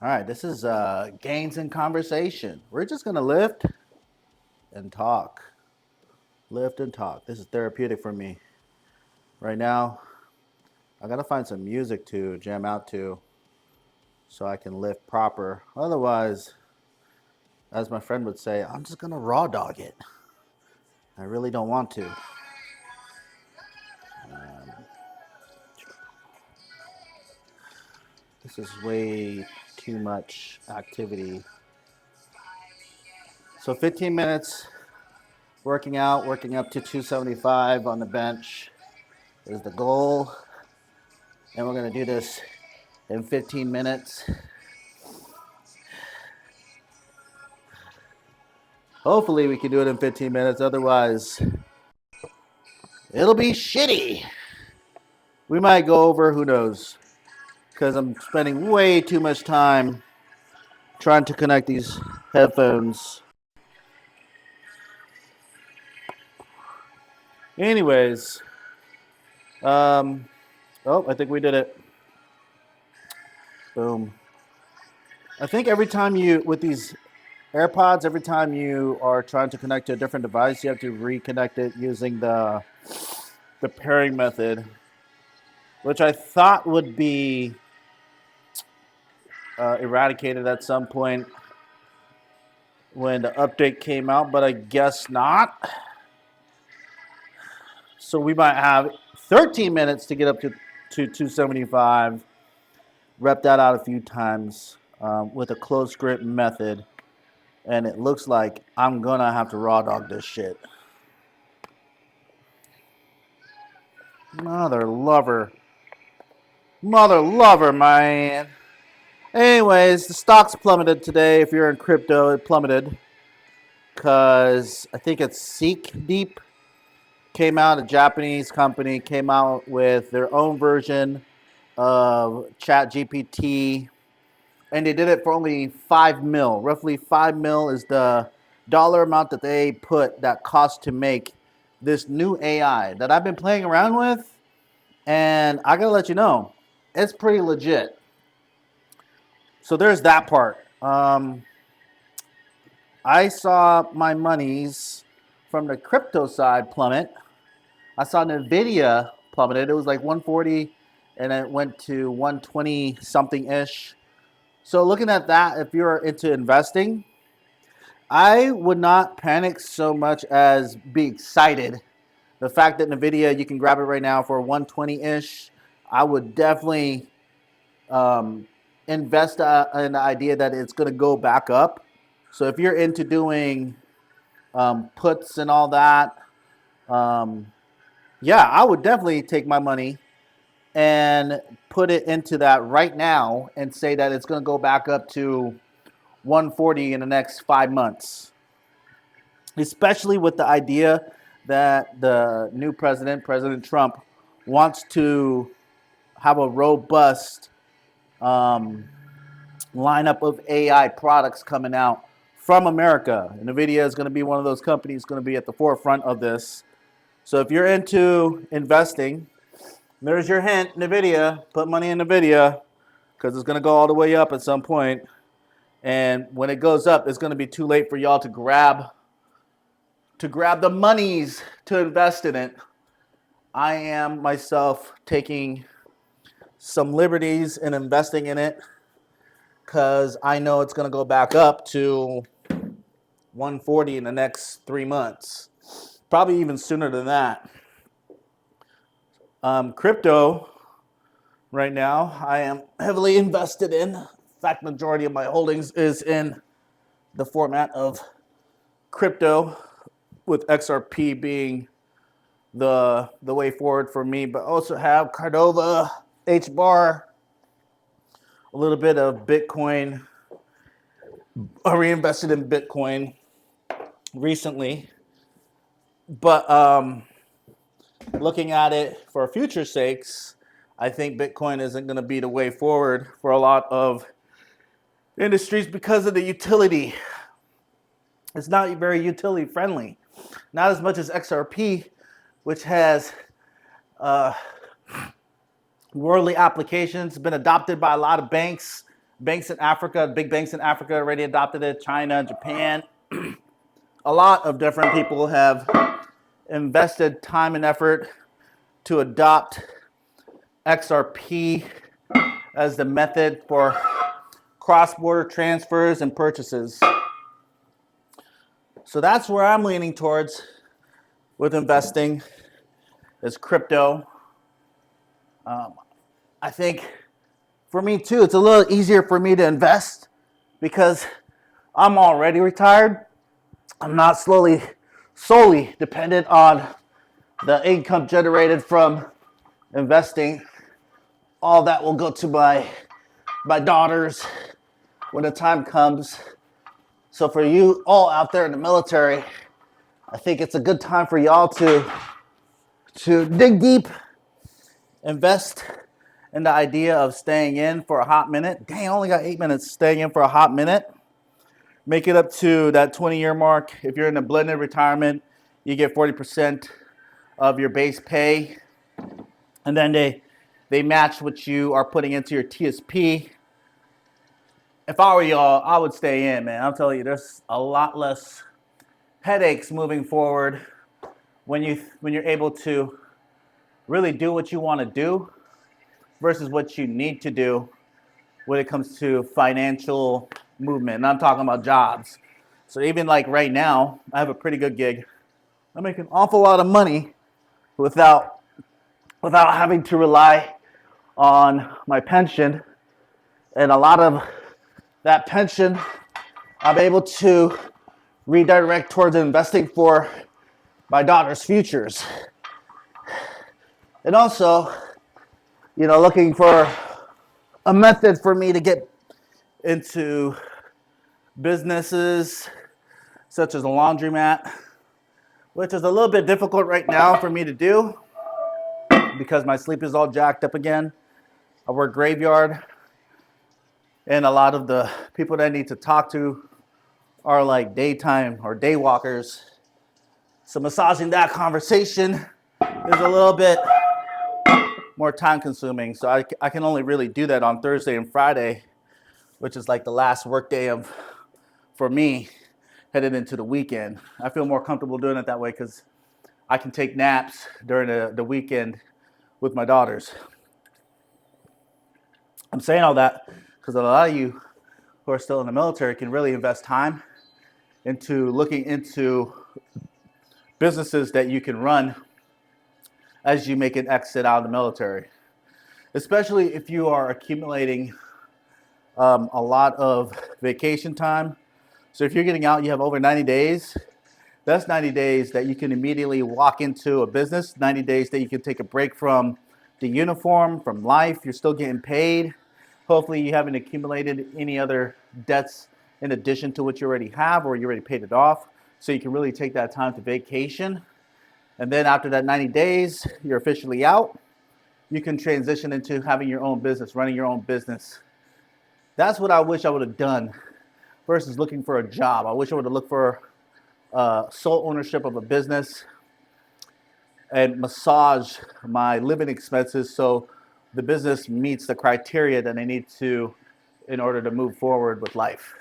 All right, this is Gains in Conversation. We're just going to lift and talk. Lift and talk. This is therapeutic for me. Right now, I got to find some music to jam out to so I can lift proper. Otherwise, as my friend would say, I'm just going to raw dog it. I really don't want to. This is way too much activity. So 15 minutes working out, working up to 275 on the bench is the goal. And we're going to do this in 15 minutes. Hopefully we can do it in 15 minutes. Otherwise, it'll be shitty. We might go over, who knows, because I'm spending way too much time trying to connect these headphones. Anyways, I think we did it. Boom. I think every time with these AirPods, every time you are trying to connect to a different device, you have to reconnect it using the pairing method, which I thought would be eradicated at some point when the update came out, but I guess not. So we might have 13 minutes to get up to 275, rep that out a few times with a close grip method, and it looks like I'm gonna have to raw dog this shit. Mother lover, man. Anyways, the stocks plummeted today. If you're in crypto, it plummeted because I think it's Seek Deep came out, a Japanese company, came out with their own version of ChatGPT, and they did it for only 5 mil. Roughly 5 mil is the dollar amount that they put that cost to make this new AI that I've been playing around with, and I gotta let you know, it's pretty legit. So there's that part. I saw my monies from the crypto side plummet. I saw Nivida plummeted. It was like 140 and it went to 120 something ish. So looking at that, if you're into investing, I would not panic so much as be excited. The fact that Nvidia, you can grab it right now for 120 ish, I would definitely invest in the idea that it's going to go back up. So if you're into doing puts and all that, yeah, I would definitely take my money and put it into that right now and say that it's going to go back up to 140 in the next 5 months. Especially with the idea that the new president, President Trump, wants to have a robust lineup of AI products coming out from America. And NVIDIA is going to be one of those companies going to be at the forefront of this. So if you're into investing, there's your hint, NVIDIA. Put money in NVIDIA because it's going to go all the way up at some point. And when it goes up, it's going to be too late for y'all to grab the monies to invest in it. I am myself taking some liberties in investing in it because I know it's going to go back up to 140 in the next 3 months. Probably even sooner than that. Crypto, right now, I am heavily invested in. In fact, majority of my holdings is in the format of crypto, with XRP being the way forward for me, but also have Cardova, HBAR, a little bit of Bitcoin. I reinvested in Bitcoin recently, but looking at it for future sakes, I think Bitcoin isn't going to be the way forward for a lot of industries because of the utility. It's not very utility friendly. Not as much as XRP, which has worldly applications, been adopted by a lot of banks, Banks in Africa, big banks in Africa already adopted it. China, Japan. A lot of different people have invested time and effort to adopt XRP as the method for cross-border transfers and purchases. So that's where I'm leaning towards with investing, is crypto. I think for me too, it's a little easier for me to invest because I'm already retired. I'm not solely dependent on the income generated from investing. All that will go to my daughters when the time comes. So for you all out there in the military, I think it's a good time for y'all to dig deep, invest in the idea of staying in for a hot minute. Dang, I only got 8 minutes. Staying in for a hot minute. Make it up to that 20-year mark. If you're in a blended retirement, you get 40% of your base pay. And then they match what you are putting into your TSP. If I were y'all, I would stay in, man. I'm telling you, there's a lot less headaches moving forward when you're able to really do what you want to do versus what you need to do when it comes to financial movement. And I'm talking about jobs. So even like right now, I have a pretty good gig. I make an awful lot of money without having to rely on my pension. And a lot of that pension I'm able to redirect towards investing for my daughter's futures. And also, looking for a method for me to get into businesses such as a laundromat, which is a little bit difficult right now for me to do because my sleep is all jacked up again. I work graveyard, and a lot of the people that I need to talk to are like daytime or day walkers. So massaging that conversation is a little bit more time consuming. So I can only really do that on Thursday and Friday, which is like the last work day for me headed into the weekend. I feel more comfortable doing it that way because I can take naps during the weekend with my daughters. I'm saying all that because a lot of you who are still in the military can really invest time into looking into businesses that you can run as you make an exit out of the military, especially if you are accumulating a lot of vacation time. So if you're getting out, you have over 90 days. That's 90 days that you can immediately walk into a business, 90 days that you can take a break from the uniform, from life. You're still getting paid. Hopefully you haven't accumulated any other debts in addition to what you already have, or you already paid it off. So you can really take that time to vacation. And then after that 90 days, you're officially out. You can transition into having your own business, running your own business. That's what I wish I would have done versus looking for a job. I wish I would have looked for sole ownership of a business and massage my living expenses so the business meets the criteria that I need to in order to move forward with life.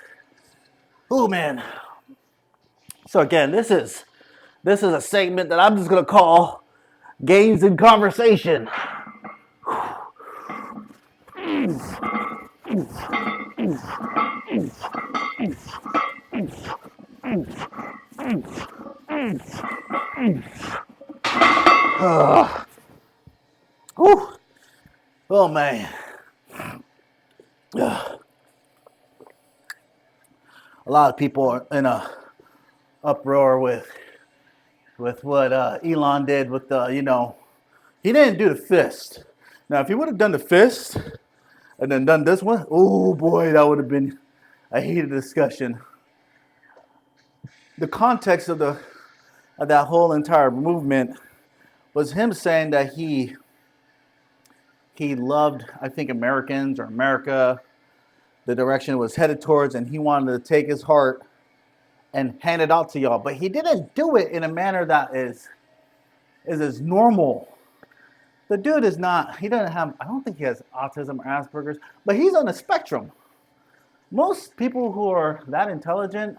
Oh man. So again, this is a segment that I'm just gonna call Games in Conversation. Oh man. A lot of people are in a uproar with what Elon did with the, he didn't do the fist. Now, if he would have done the fist and then done this one, oh boy, that would have been a heated discussion. The context of that whole entire movement was him saying that he loved, I think, Americans or America, the direction it was headed towards, and he wanted to take his heart and hand it out to y'all. But he didn't do it in a manner that is as normal. The dude is not, he doesn't have, I don't think he has autism or Asperger's, but he's on the spectrum. most people who are that intelligent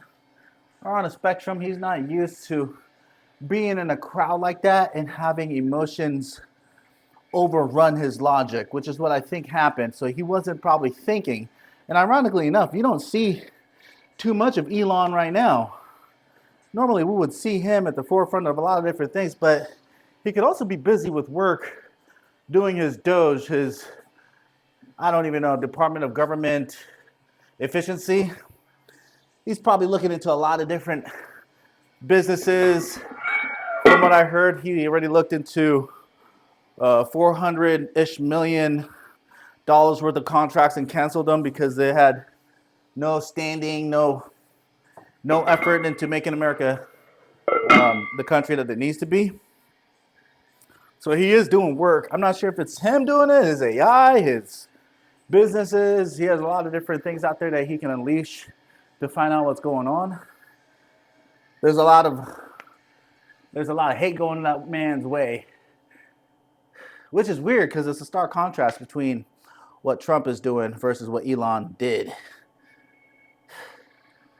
are on a spectrum. He's not used to being in a crowd like that and having emotions overrun his logic, which is what I think happened. So he wasn't probably thinking. And ironically enough, you don't see too much of Elon right now. Normally we would see him at the forefront of a lot of different things, but he could also be busy with work, doing his Doge, his, I don't even know, Department of Government Efficiency. He's probably looking into a lot of different businesses. From what I heard, he already looked into $400-ish million worth of contracts and canceled them because they had no standing, no effort into making America the country that it needs to be. So he is doing work. I'm not sure if it's him doing it, his AI, his businesses. He has a lot of different things out there that he can unleash to find out what's going on. There's a lot of hate going that man's way, which is weird because it's a stark contrast between what Trump is doing versus what Elon did.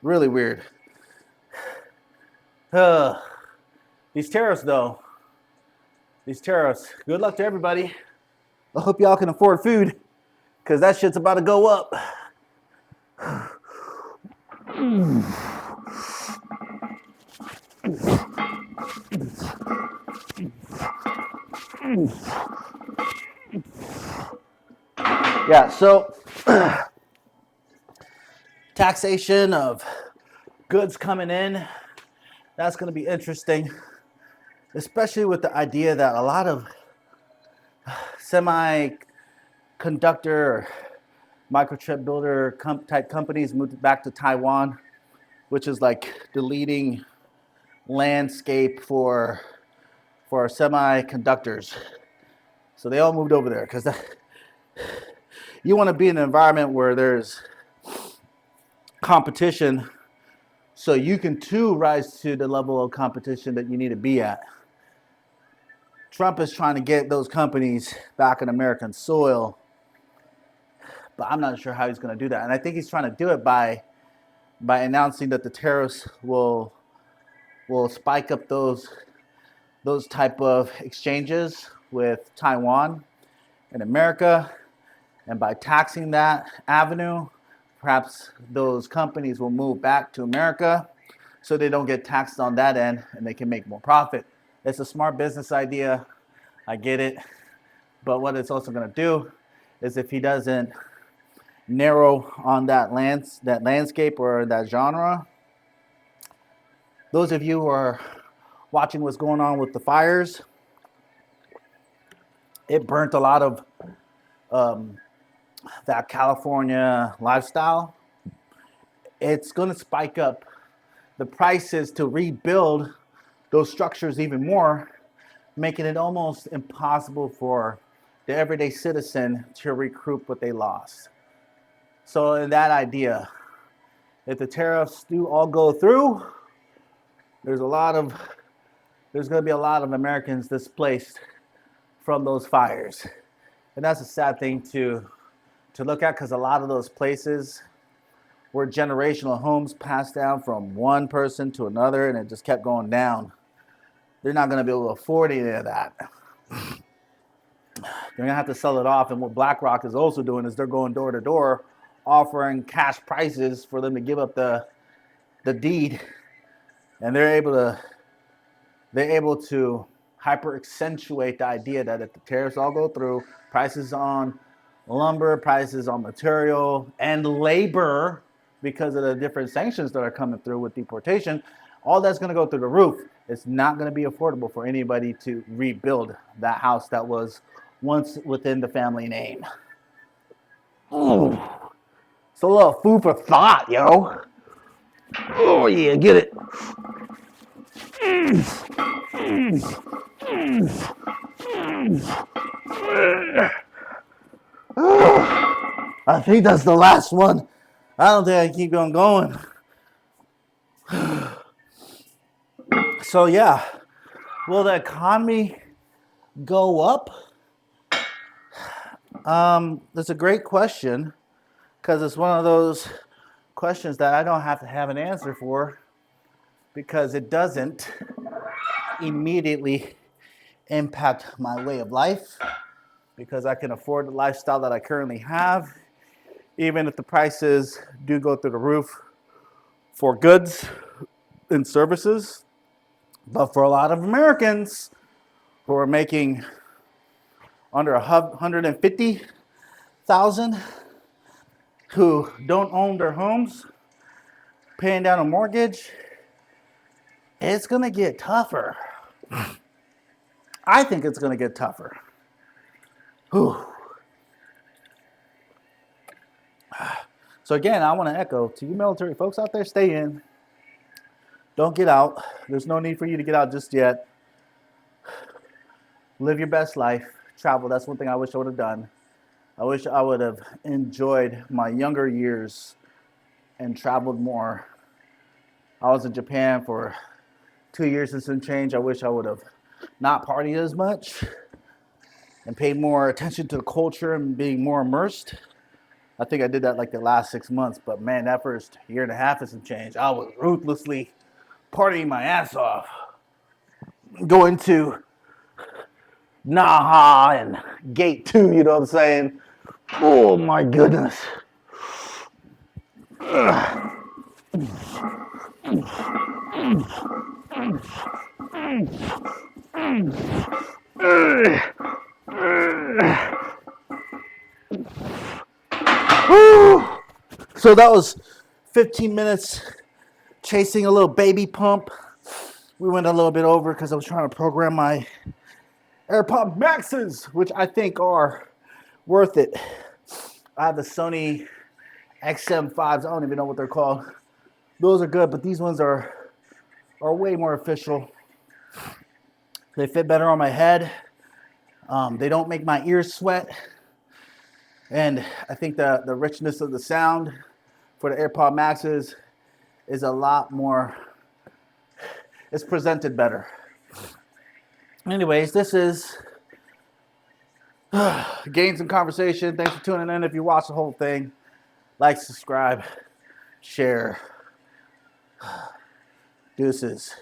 Really weird. These tariffs, though. These tariffs. Good luck to everybody. I hope y'all can afford food because that shit's about to go up. Yeah, so taxation of goods coming in, that's going to be interesting, especially with the idea that a lot of semiconductor, microchip builder type companies moved back to Taiwan, which is like the leading landscape for semiconductors. So they all moved over there because you want to be in an environment where there's competition so you can too rise to the level of competition that you need to be at. Trump is trying to get those companies back on American soil, but I'm not sure how he's going to do that. And I think he's trying to do it by announcing that the tariffs will spike up those type of exchanges with Taiwan and America, and by taxing that avenue, perhaps those companies will move back to America so they don't get taxed on that end and they can make more profit. It's a smart business idea. I get it. But what it's also going to do is if he doesn't narrow on that landscape or that genre, those of you who are watching what's going on with the fires, it burnt a lot of that California lifestyle. It's going to spike up the prices to rebuild those structures even more, making it almost impossible for the everyday citizen to recoup what they lost. So in that idea, if the tariffs do all go through, there's going to be a lot of Americans displaced from those fires. And that's a sad thing to look at because a lot of those places were generational homes passed down from one person to another and it just kept going down. They're not going to be able to afford any of that. They're going to have to sell it off. And what BlackRock is also doing is they're going door to door offering cash prices for them to give up the deed. And they're able to hyper accentuate the idea that if the tariffs all go through, prices on lumber, prices on material and labor, because of the different sanctions that are coming through with deportation, all that's going to go through the roof. It's not going to be affordable for anybody to rebuild that house that was once within the family name. Oh, it's a little food for thought, yo. Oh yeah, get it. I think that's the last one. I don't think I can keep on going. So yeah, will the economy go up? That's a great question because it's one of those questions that I don't have to have an answer for because it doesn't immediately impact my way of life because I can afford the lifestyle that I currently have, even if the prices do go through the roof for goods and services. But for a lot of Americans who are making under 150,000, who don't own their homes, paying down a mortgage, it's gonna get tougher. I think it's gonna get tougher. Whew. So again, I want to echo to you military folks out there, stay in. Don't get out. There's no need for you to get out just yet. Live your best life. Travel. That's one thing I wish I would have done. I wish I would have enjoyed my younger years and traveled more. I was in Japan for 2 years and some change. I wish I would have not partied as much and paid more attention to the culture and being more immersed. I think I did that like the last 6 months, but man, that first year and a half and some change, I was ruthlessly partying my ass off. Going to Naha and Gate 2, you know what I'm saying? Oh my goodness. So that was 15 minutes chasing a little baby pump. We went a little bit over because I was trying to program my AirPod Maxes, which I think are worth it. I have the Sony XM5s. I don't even know what they're called. Those are good, but these ones are way more official. They fit better on my head. They don't make my ears sweat. And I think the richness of the sound for the AirPod Maxes is a lot more, it's presented better. Anyways, this is Gains in Conversation. Thanks for tuning in. If you watch the whole thing, like, subscribe, share. Deuces.